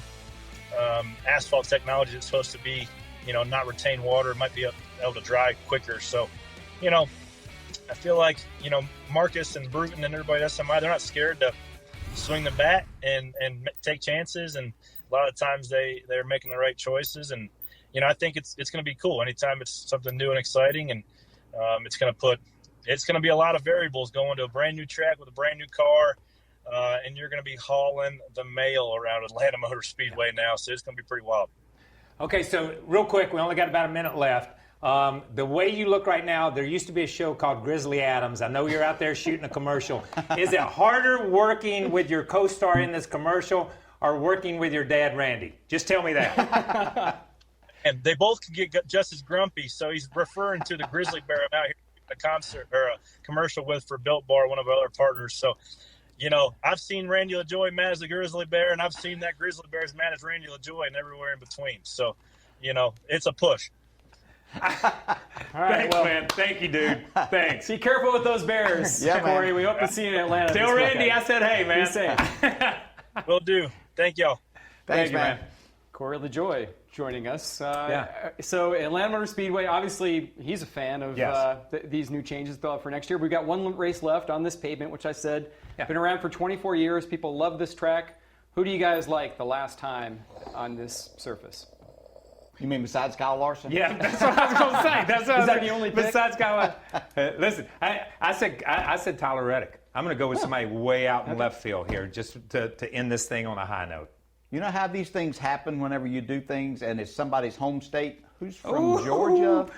asphalt technology that's supposed to be, not retain water, might be able to dry quicker. So, I feel like, Marcus and Bruton and everybody at SMI, they're not scared to swing the bat and take chances. And a lot of times they're making the right choices. And, I think it's going to be cool anytime it's something new and exciting. And it's going to be a lot of variables going to a brand new track with a brand new car, and you're going to be hauling the mail around Atlanta Motor Speedway now, so it's going to be pretty wild. Okay, so real quick, we only got about a minute left. The way you look right now, there used to be a show called Grizzly Adams. I know you're out there shooting a commercial. Is it harder working with your co-star in this commercial or working with your dad, Randy? Just tell me that. And they both can get just as grumpy, so he's referring to the grizzly bear I'm out here a concert or a commercial with for Built Bar, one of our other partners. So, I've seen Randy LaJoie mad as a grizzly bear, and I've seen that grizzly bear as mad as Randy LaJoie and everywhere in between. So, it's a push. All right, Thanks, man. Thank you, dude. Thanks. Be careful with those bears, Corey. We hope to see you in Atlanta. Tell Randy I said hey, man. Be safe. Will do. Thank y'all. Thanks, man. Corey LaJoie joining us. So Atlanta Motor Speedway, obviously he's a fan of these new changes for next year. We've got one race left on this pavement, which I said been around for 24 years. People love this track. Who do you guys like the last time on this surface? You mean besides Kyle Larson? Yeah, that's what I was going to say. Is that the only pick? Besides Kyle Larson. Listen, I said Tyler Reddick. I'm going to go with somebody way out in left field here just to end this thing on a high note. You know how these things happen whenever you do things and it's somebody's home state? Who's from Georgia?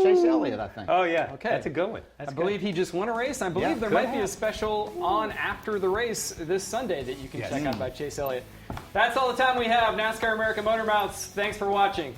Chase Elliott, I think. Oh, yeah. Okay. That's a good one. I believe he just won a race. I believe there might be a special on after the race this Sunday that you can check out by Chase Elliott. That's all the time we have. NASCAR American Motor Mouths. Thanks for watching.